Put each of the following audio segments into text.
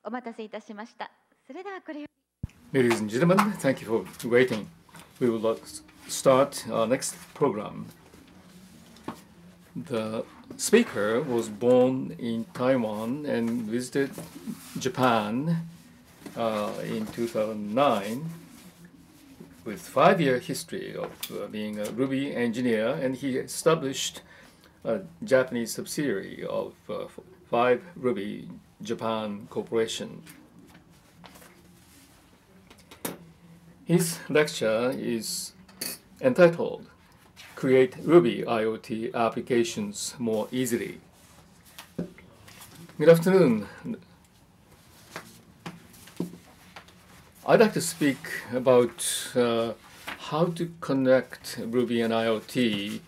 お待たせいたしました。それではこれより Ladies and gentlemen, thank you for waiting. We will start our next program. The speaker was born in Taiwan and visited Japan in 2009 with 5-year history of being a Ruby engineer, and he established a Japanese subsidiary of 5 Ruby Japan Corporation. His lecture is entitled Create Ruby IoT Applications More Easily. Good afternoon. I'd like to speak about how to connect Ruby and IoT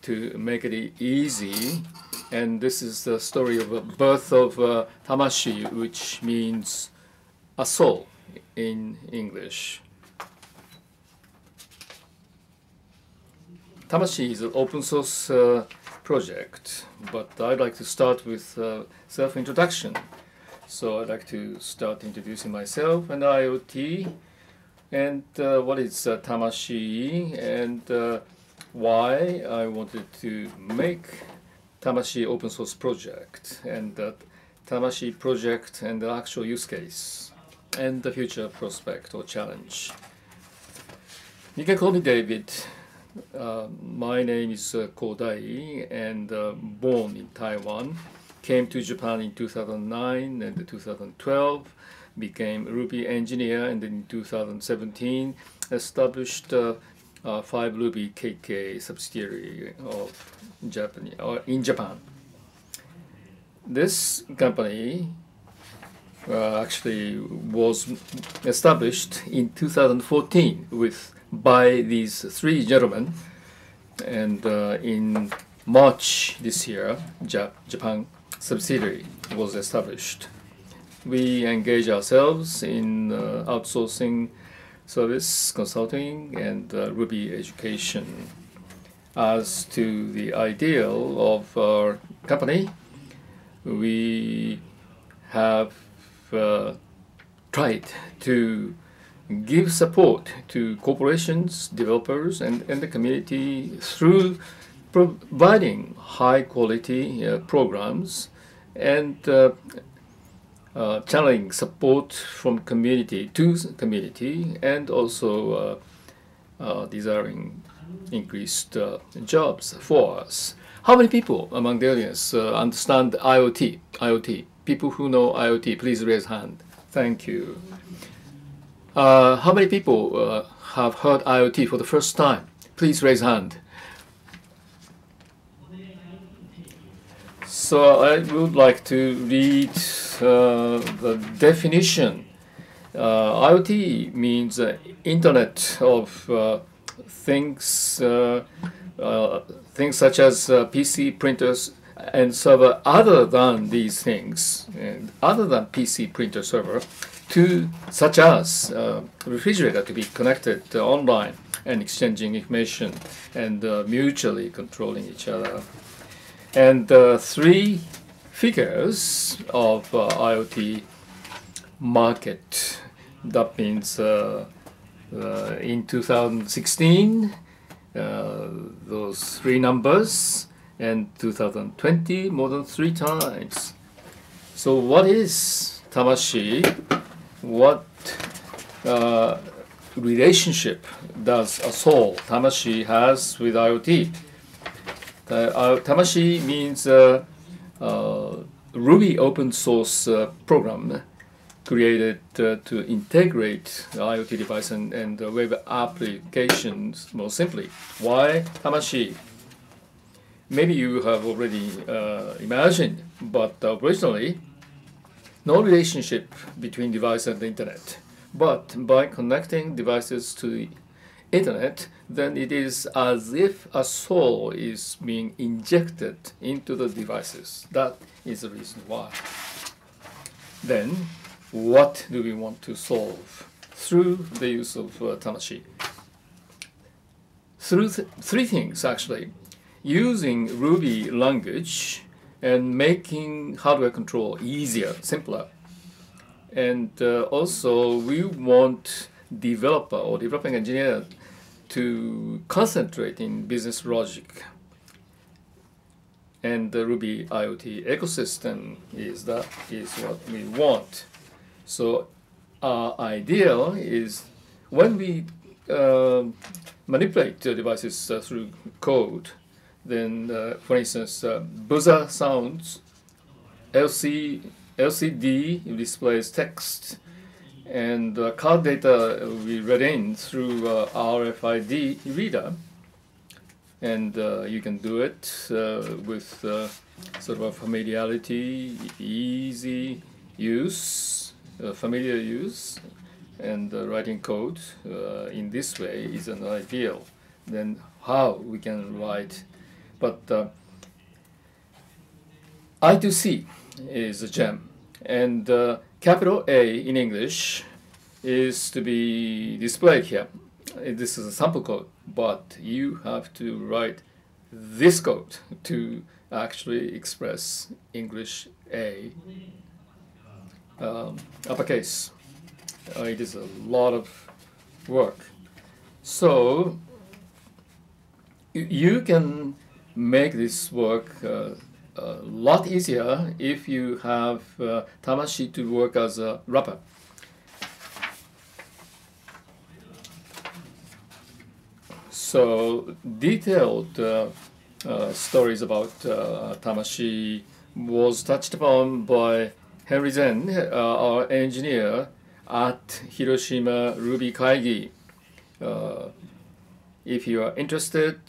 to make it easy. And this is the story of the birth of Tamashii, which means a soul in English. Tamashii is an open source project, but I'd like to start with self-introduction. So I'd like to start introducing myself and IoT, and what is Tamashii, and why I wanted to make Tamashii open source project, and that Tamashii project and the actual use case, and the future prospect or challenge. You can call me David. My name is Kodai, and born in Taiwan. Came to Japan in 2009 and 2012, became Ruby engineer, and then in 2017 established 5 Ruby KK subsidiary of in Japan. This company actually was established in 2014 by these 3 gentlemen, and in March this year, Japan subsidiary was established. We engage ourselves in outsourcing service, consulting, and Ruby education. As to the ideal of our company, we have tried to give support to corporations, developers, and the community through providing high-quality programs and channeling support from community to community, and also desiring increased jobs for us. How many people among the audience understand IoT? IoT. People who know IoT, please raise hand. Thank you. How many people have heard IoT for the first time? Please raise hand. So I would like to read the definition. IoT means Internet of Things, things such as PC, printers, and server. Other than these things, and other than PC, printer, server, such as refrigerator, to be connected online and exchanging information and mutually controlling each other. And 3 figures of IoT market. That means in 2016, those 3 numbers, and 2020, more than 3 times. So what is Tamashii? What relationship does a soul, Tamashii, has with IoT? Tamashii means Ruby open source program created to integrate IoT device and web applications more simply. Why Tamashii? Maybe you have already imagined, but originally no relationship between device and the internet. But by connecting devices to the internet, then it is as if a soul is being injected into the devices. That is the reason why. Then, what do we want to solve through the use of Tamashii? Through 3 things, actually. Using Ruby language and making hardware control easier, simpler. And also we want developer or developing engineer to concentrate in business logic. And the Ruby IoT ecosystem is what we want. So our ideal is when we manipulate the devices through code, then for instance, buzzer sounds, LCD displays text, and card data will be read in through RFID reader. And you can do it with sort of a familiarity, easy use, familiar use, and writing code in this way is an ideal. Then how we can write, but I2C is a gem, and capital A in English is to be displayed here. This is a sample code, but you have to write this code to actually express English A uppercase. It is a lot of work. So you can make this work a lot easier if you have Tamashii to work as a wrapper. So detailed stories about Tamashii was touched upon by Henry Zen, our engineer at Hiroshima Ruby Kaigi. If you are interested,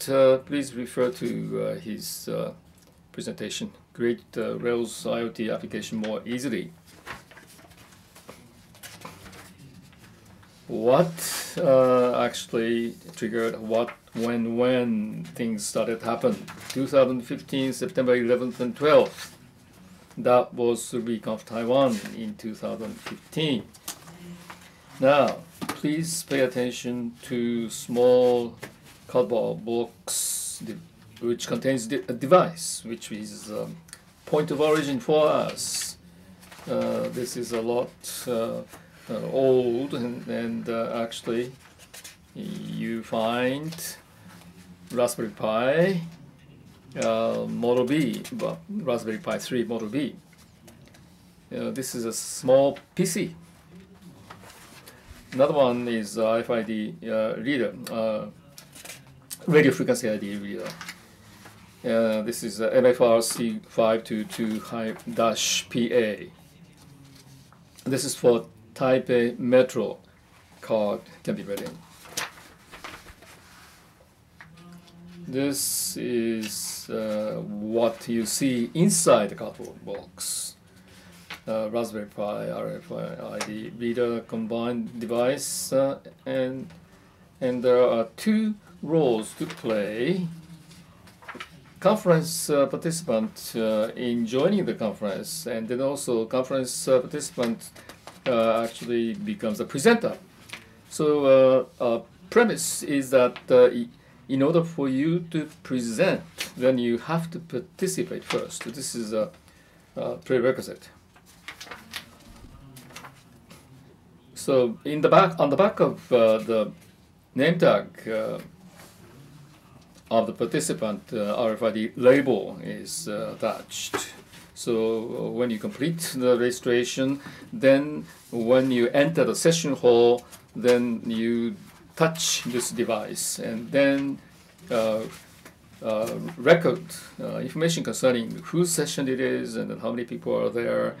please refer to his presentation. Create Rails IoT application more easily. What actually triggered what, when things started to happen? 2015, September 11th and 12th. That was RubyConf Taiwan in 2015. Now, please pay attention to small cardboard box which contains a device, which is point of origin for us. This is a lot old, and actually you find Raspberry Pi Model B, well, Raspberry Pi 3 Model B. This is a small PC. Another one is RFID reader, radio frequency ID reader. This is MFRC 522-PA. This is for Taipei Metro card, can be read in. This is what you see inside the cardboard box. Raspberry Pi RFID reader combined device, and there are two roles to play. Conference participant in joining the conference, and then also conference participant actually becomes a presenter. So premise is that in order for you to present, then you have to participate first. This is a prerequisite. So in the back, on the back of the name tag of the participant, RFID label is attached. So when you complete the registration, then when you enter the session hall, then you touch this device, and then record information concerning whose session it is and how many people are there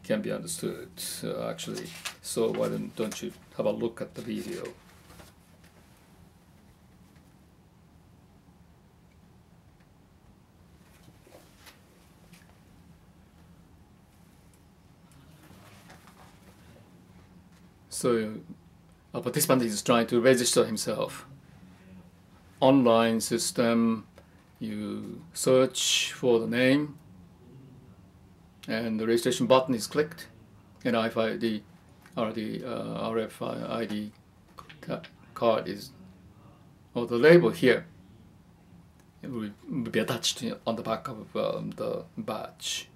can be understood actually. So why don't you have a look at the video? So a participant is trying to register himself. Online system, you search for the name, and the registration button is clicked, and RFID card is, or the label here, it will be attached on the back of the badge.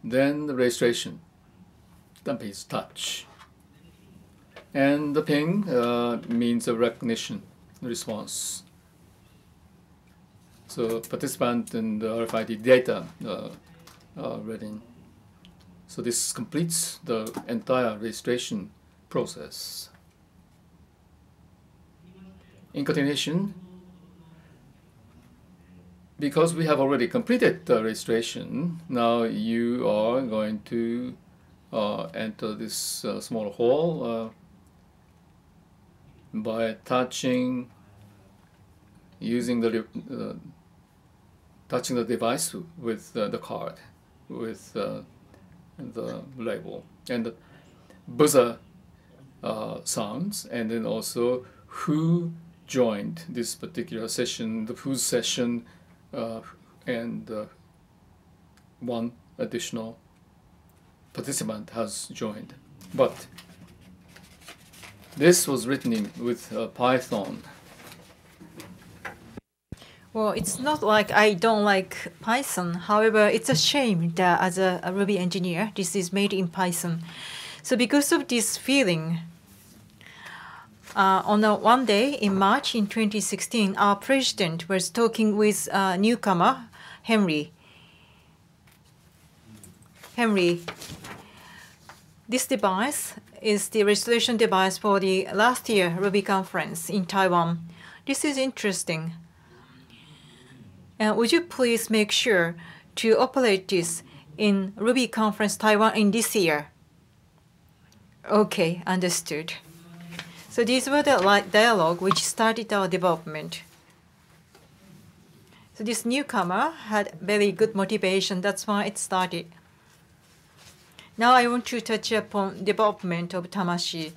Then the registration. that means touch. And the ping means a recognition response. So participant and the RFID data are reading. So this completes the entire registration process. In continuation, because we have already completed the registration, now you are going to enter this small hall by touching, using the touching the device with the card, with the label, and the buzzer sounds, and then also who joined this particular session, whose session, and one additional participant has joined. But this was written with Python. Well, it's not like I don't like Python. However, it's a shame that as a Ruby engineer, this is made in Python. So because of this feeling, on one day in March in 2016, our president was talking with a newcomer, Henry. This device is the registration device for the last year Ruby conference in Taiwan. This is interesting. Would you please make sure to operate this in Ruby conference Taiwan in this year? Okay, understood. So these were the dialogue which started our development. So this newcomer had very good motivation. That's why it started. Now I want to touch upon development of Tamashii.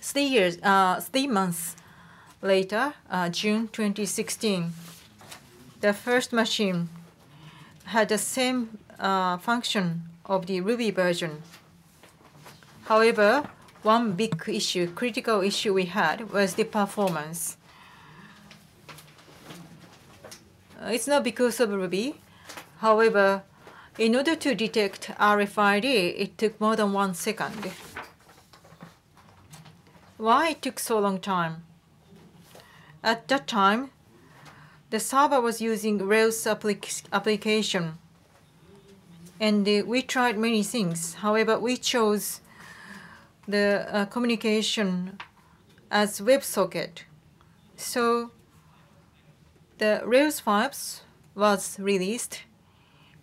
3 months later, June 2016, the first machine had the same function of the Ruby version. However, one big issue, critical issue we had was the performance. It's not because of Ruby. However, in order to detect RFID, it took more than 1 second. Why it took so long time? At that time, the server was using Rails application, and we tried many things. However, we chose the communication as WebSocket. So the Rails 5 was released,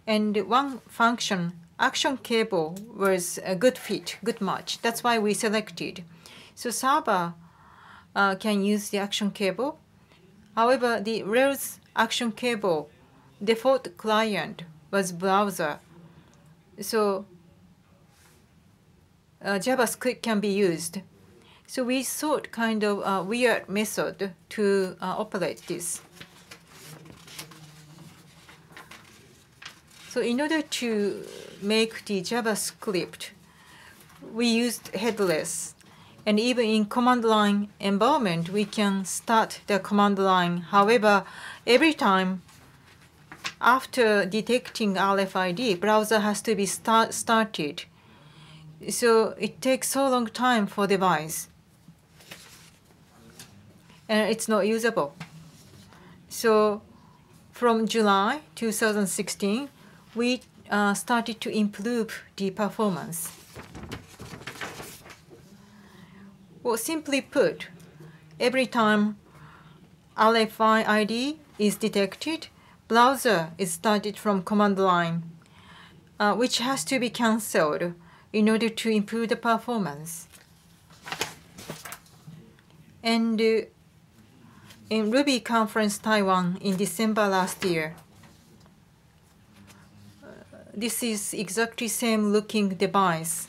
and one function, action cable, was a good fit, good match. That's why we selected. So server can use the action cable. However, the Rails action cable default client was browser. So JavaScript can be used. So we thought kind of a weird method to operate this. So in order to make the JavaScript, we used headless. And even in command line environment, we can start the command line. However, every time after detecting RFID, browser has to be started. So it takes so long time for device. And it's not usable. So from July 2016, we started to improve the performance. Well, simply put, every time RFID is detected, browser is started from command line, which has to be cancelled in order to improve the performance. And in Ruby conference Taiwan in December last year, this is exactly same looking device.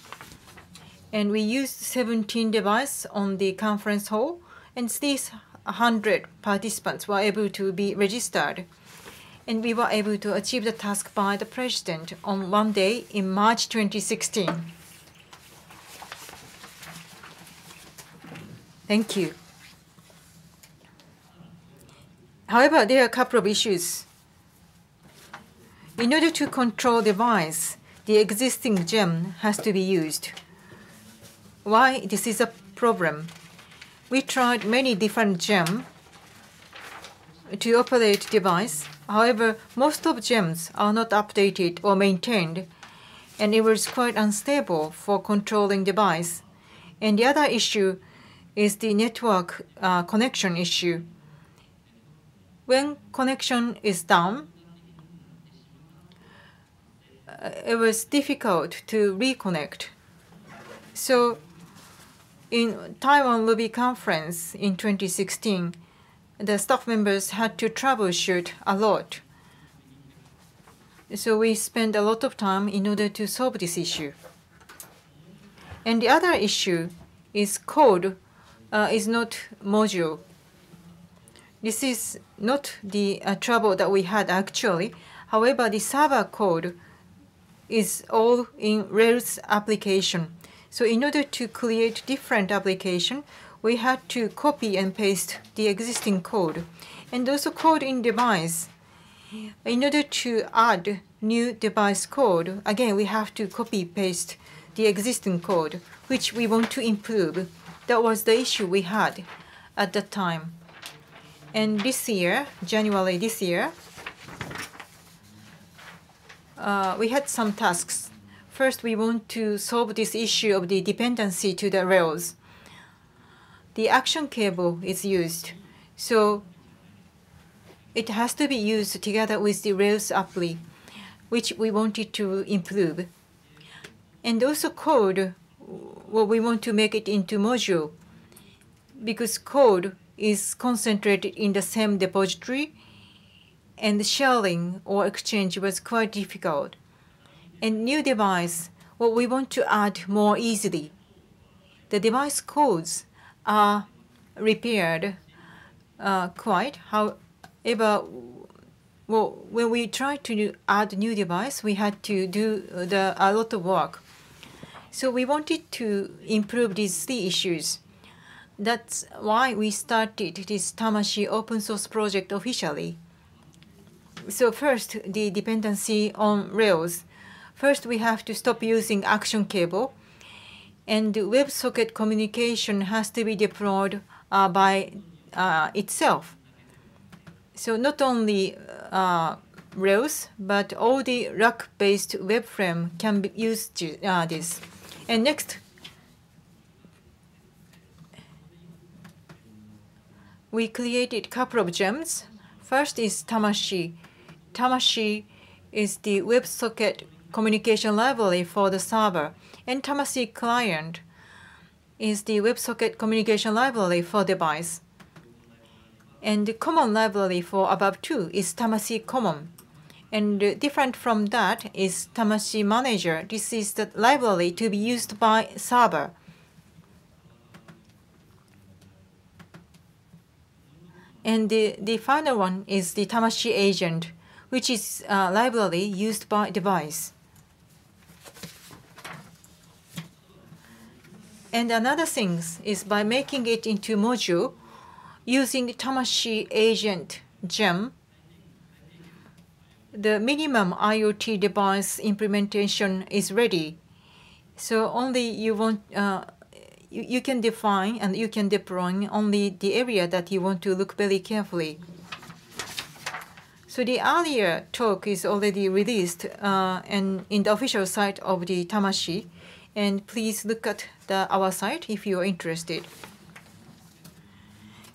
And we used 17 devices on the conference hall, and these 100 participants were able to be registered. And we were able to achieve the task by the president on one day in March 2016. Thank you. However, there are a couple of issues. In order to control device, the existing gem has to be used. Why this is a problem? We tried many different gems to operate device. However, most of gems are not updated or maintained, and it was quite unstable for controlling device. And the other issue is the network connection issue. When connection is down, it was difficult to reconnect. So in Taiwan Ruby conference in 2016, the staff members had to troubleshoot a lot. So we spent a lot of time in order to solve this issue. And the other issue is code is not module. This is not the trouble that we had actually. However, the server code is all in Rails application. So in order to create different application, we had to copy and paste the existing code. And also code in device. In order to add new device code, again, we have to copy paste the existing code, which we want to improve. That was the issue we had at that time. And this year, January this year, we had some tasks. First, we want to solve this issue of the dependency to the Rails. The action cable is used, so it has to be used together with the Rails appli, which we wanted to improve. And also code, well, we want to make it into module, because code is concentrated in the same repository, and the sharing or exchange was quite difficult. And new device, well, we want to add more easily. The device codes are repaired quite. However, well, when we tried to add new device, we had to do a lot of work. So we wanted to improve these three issues. That's why we started this Tamashii open source project officially. So first, the dependency on Rails. First, we have to stop using action cable, and the WebSocket communication has to be deployed by itself. So not only Rails, but all the rack-based web frame can be used this. And next, we created a couple of gems. First is Tamashii. Tamashii is the WebSocket communication library for the server, and Tamashii client is the WebSocket communication library for device. And the common library for above two is Tamashii Common. And different from that is Tamashii Manager. This is the library to be used by server. And the final one is the Tamashii Agent, which is a library used by device. And another thing is by making it into module, using Tamashii Agent gem, the minimum IoT device implementation is ready. So only you want you can define and you can deploy only the area that you want to look very carefully. So the earlier talk is already released and in the official site of the Tamashii, and please look at our site if you are interested.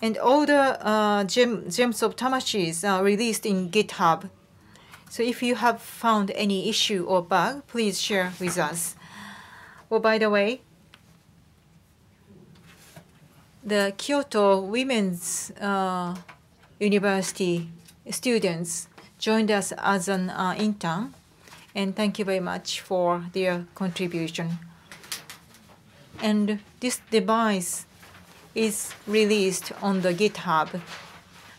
And all the gems of Tamashii are released in GitHub. So if you have found any issue or bug, please share with us. Well, by the way, the Kyoto Women's University students joined us as an intern, and thank you very much for their contribution. And this device is released on the GitHub.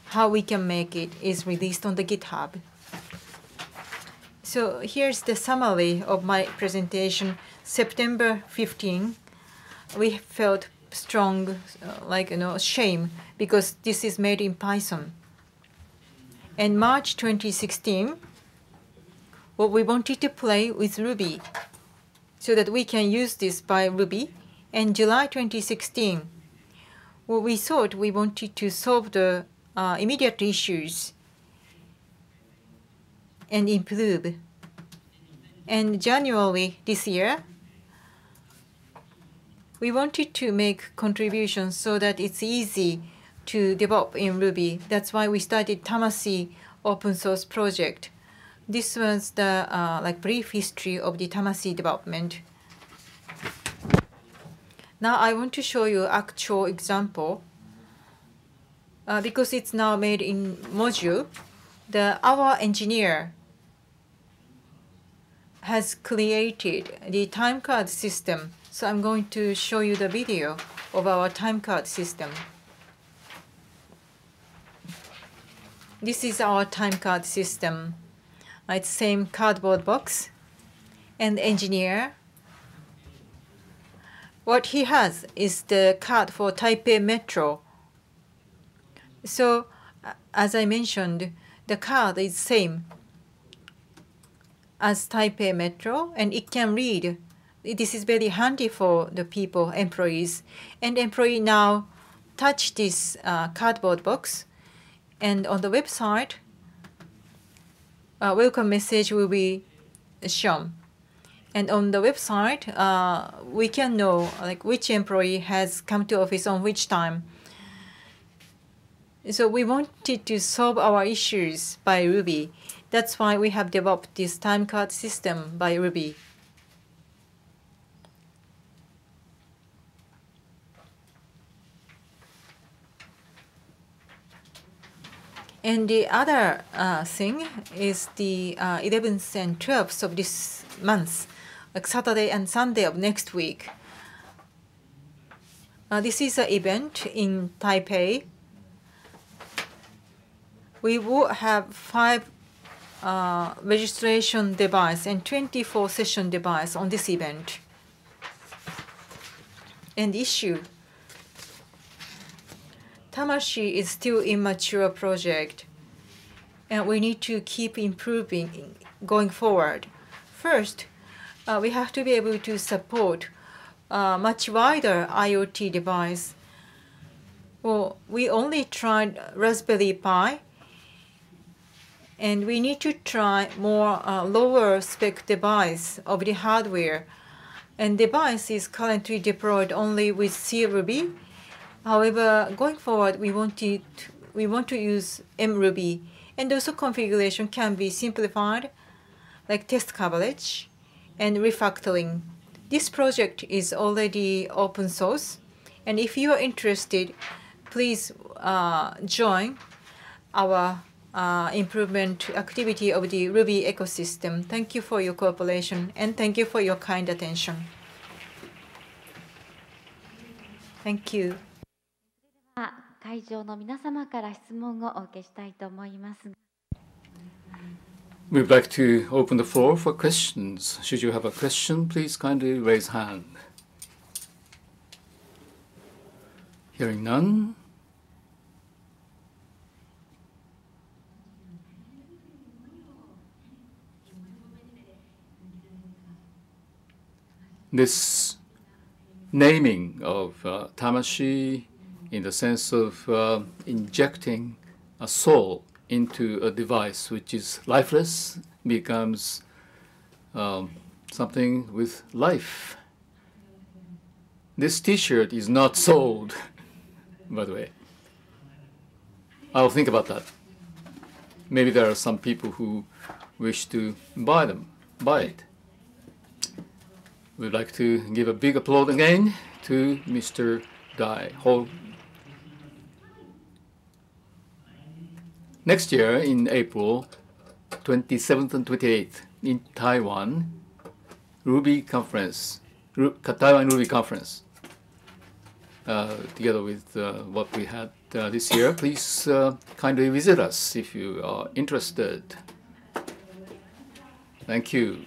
How we can make it is released on the GitHub. So here's the summary of my presentation. September 15, we felt strong, shame because this is made in Python. And March 2016, Well, we wanted to play with Ruby so that we can use this by Ruby. In July 2016, well, we thought we wanted to solve the immediate issues and improve. And January this year, we wanted to make contributions so that it's easy to develop in Ruby. That's why we started Tamashii open source project. This was the brief history of the Tamashii development. Now I want to show you actual example. Because it's now made in module, our engineer has created the timecard system. So I'm going to show you the video of our timecard system. This is our timecard system. It's same cardboard box. And the engineer, what he has is the card for Taipei Metro. So, as I mentioned, the card is same as Taipei Metro, and it can read. This is very handy for the people, employees. And employee now touch this cardboard box, and on the website, a welcome message will be shown. And on the website, we can know which employee has come to office on which time. So we wanted to solve our issues by Ruby. That's why we have developed this timecard system by Ruby. And the other thing is the 11th and 12th of this month, like Saturday and Sunday of next week. This is an event in Taipei. We will have 5 registration devices and 24 session devices on this event. And issue. Tamashii is still immature project, and we need to keep improving going forward. First, we have to be able to support much wider IoT device. Well, we only tried Raspberry Pi, and we need to try more lower spec device of the hardware. And device is currently deployed only with C Ruby. However, going forward, we want to use mRuby, and also configuration can be simplified, like test coverage and refactoring. This project is already open source, and if you are interested, please join our improvement activity of the Ruby ecosystem. Thank you for your cooperation, and thank you for your kind attention. Thank you. 会場の皆様から質問をお受けしたいと思います。 We'd like to open the floor for questions. Should you have a question, please kindly raise hand. Hearing none. This naming of Tamashii in the sense of injecting a soul into a device which is lifeless becomes something with life. This t-shirt is not sold, by the way. I'll think about that. Maybe there are some people who wish to buy it. We'd like to give a big applause again to Mr. Dai Ho. Next year, in April 27th and 28th, in Taiwan, Ruby Conference, Taiwan Ruby Conference, together with what we had this year. Please kindly visit us if you are interested. Thank you.